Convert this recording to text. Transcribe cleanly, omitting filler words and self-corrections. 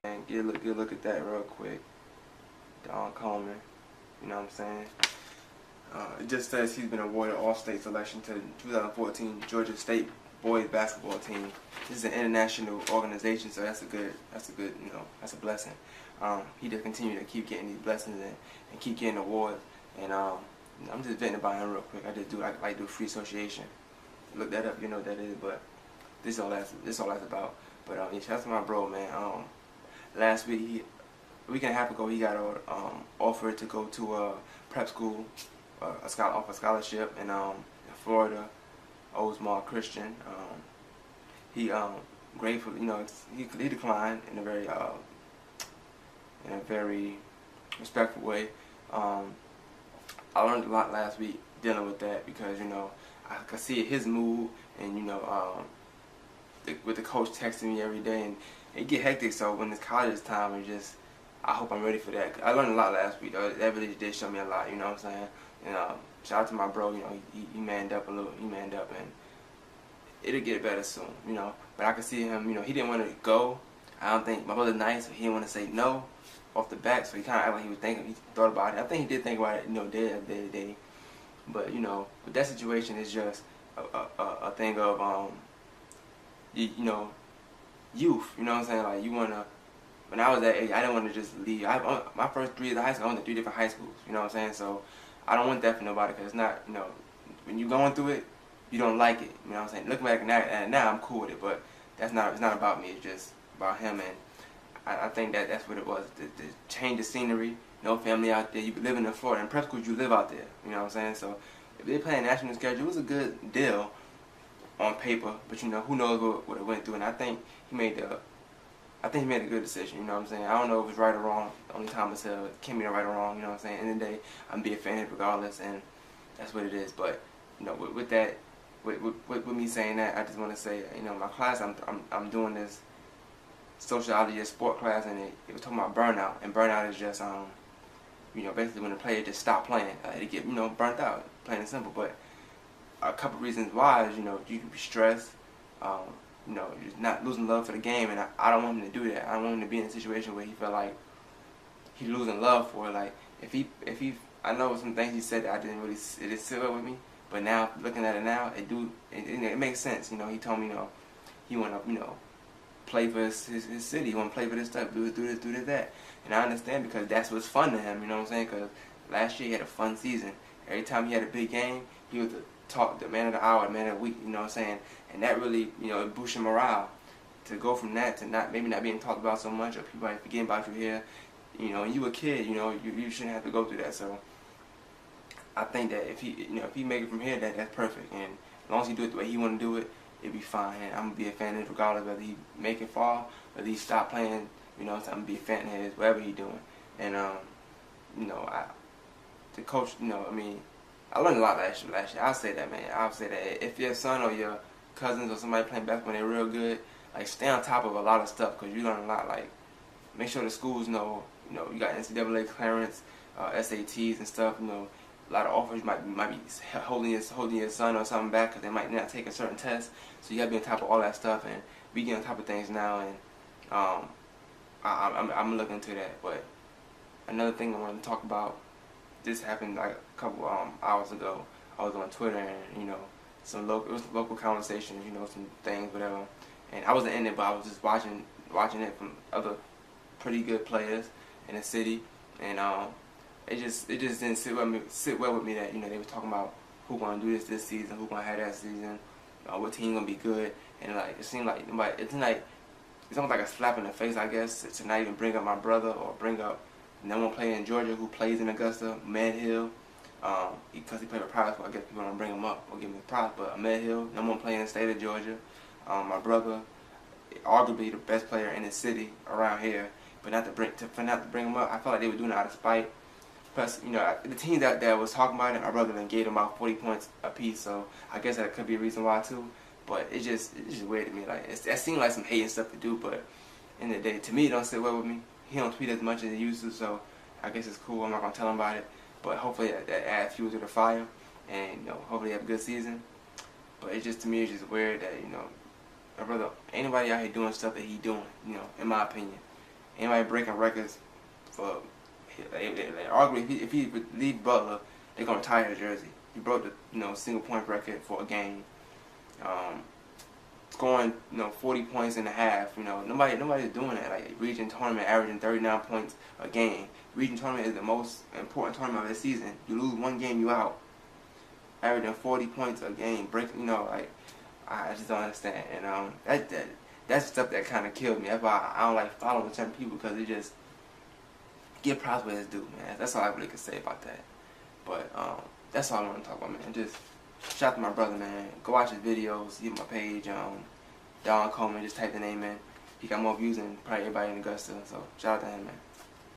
man. Get a good look at that real quick. Don Coleman. You know what I'm saying? It just says he's been awarded All-State selection to the 2014 Georgia State boys basketball team. This is an international organization, so that's a good, that's a blessing. He just continue to keep getting these blessings and keep getting awards. And I'm just venting about him real quick. I just do like do free association. Look that up, you know what that is. But this all that's about. But yeah, shout out to my bro, man. Last week, a week and a half ago, he got offered to go to a prep school, off a scholarship in Florida, Oldsmar Christian. He grateful, he declined in a very respectful way. I learned a lot last week dealing with that because I could see his mood, and with the coach texting me every day, and it get hectic. So when it's college time, I hope I'm ready for that. I learned a lot last week. That really did show me a lot. You know what I'm saying? And shout out to my bro. He manned up a little. He manned up, and it'll get better soon. But I could see him. He didn't want to go. I don't think my brother's nice, so he didn't want to say no off the back. So he kind of acted like he was thinking. He thought about it. I think he did think about it. Day to day. But with that situation, it's just a thing of youth. You know what I'm saying? Like you wanna. When I was that age, I didn't want to just leave. My first 3 years of high school, I went to 3 different high schools. You know what I'm saying? So I don't want that for nobody, because it's not. When you're going through it, you don't like it. You know what I'm saying? Looking back now, I'm cool with it. But it's not about me. It's just about him, and I think that's what it was. The change of scenery. No family out there. You living in Florida. In prep schools, you live out there. You know what I'm saying? So if they play a national schedule, it was a good deal on paper. But who knows what it went through. And I think he made a good decision. You know what I'm saying? I don't know if it was right or wrong. The only time it's it can't be right or wrong. You know what I'm saying? In the day, I'm be a fan regardless, and that's what it is. But with that, with me saying that, I just want to say, my class, I'm doing this sociology sport class, and it was talking about burnout, and burnout is just basically when the player just stop playing, they get burnt out, plain and simple. But a couple reasons why is you can be stressed, just not losing love for the game, and I don't want him to do that. I don't want him to be in a situation where he feel like he losing love for it. Like if he I know some things he said that it didn't sit well with me, but now looking at it now, it makes sense. He told me he want to play for his city. He want to play for this stuff, do this, that. And I understand, because that's what's fun to him, you know what I'm saying? Because last year he had a fun season. Every time he had a big game, he was the man of the hour, the man of the week, you know what I'm saying? And that really, it boosted your morale. To go from that to maybe not being talked about so much, or people are forgetting about you here, and you a kid, you shouldn't have to go through that. So I think that if he make it from here, that's perfect. And as long as he do it the way he want to do it, it'll be fine. And I'm going to be a fan of it regardless whether he make it far, whether he stop playing, I'm going to be a fan of his, whatever he doing. And, the coach, I learned a lot last year. I'll say that, man. I'll say that if your son or your cousins or somebody playing basketball and they're real good, like, stay on top of a lot of stuff, because you learn a lot. Like, make sure the schools know, you got NCAA clearance, SATs and stuff, a lot of offers might be holding your son or something back because they might not take a certain test. So you gotta be on top of all that stuff, and we get on top of things now. And I'm looking into that. But another thing I want to talk about, this happened like a couple hours ago. I was on Twitter, and it was local conversations, some things, whatever. And I wasn't in it, but I was just watching it from other pretty good players in the city, and it just didn't sit well with me that they were talking about who gonna do this season, who gonna have that season, what team gonna be good, and it seemed like it's almost like a slap in the face, I guess, to not even bring up my brother or bring up number one player in Georgia who plays in Augusta, Ahmed Hill, because he played with pride. So I guess people don't bring him up or give him the props. But Ahmed Hill, number one player in the state of Georgia, my brother, arguably the best player in the city around here, but not to bring him up, I felt like they were doing it out of spite. Plus, the team that was talking about it, my brother then gave them about 40 points apiece, so I guess that could be a reason why too. But it's just weird to me. Like that seemed like some hating stuff to do, but in the day, to me, it don't sit well with me. He don't tweet as much as he used to, so I guess it's cool. I'm not gonna tell him about it, but hopefully that adds fuel to the fire, and hopefully have a good season. But to me, it's just weird that my brother, ain't nobody out here doing stuff that he doing, in my opinion. Anybody breaking records for, arguably, if he would leave Butler, they're gonna retire his jersey. He broke the single point record for a game. Scoring 40 points in a half. Nobody's doing that. Like region tournament, averaging 39 points a game. Region tournament is the most important tournament of the season. You lose one game, you out. Averaging 40 points a game, like I just don't understand. And that's stuff that kind of killed me. That's why I don't like following certain people, because they just give props where it's due, man. That's all I really could say about that. But that's all I want to talk about, man. Just shout out to my brother, man. Go watch his videos. See my page, Don Coleman. Just type the name in. He got more views than probably everybody in Augusta. So shout out to him, man.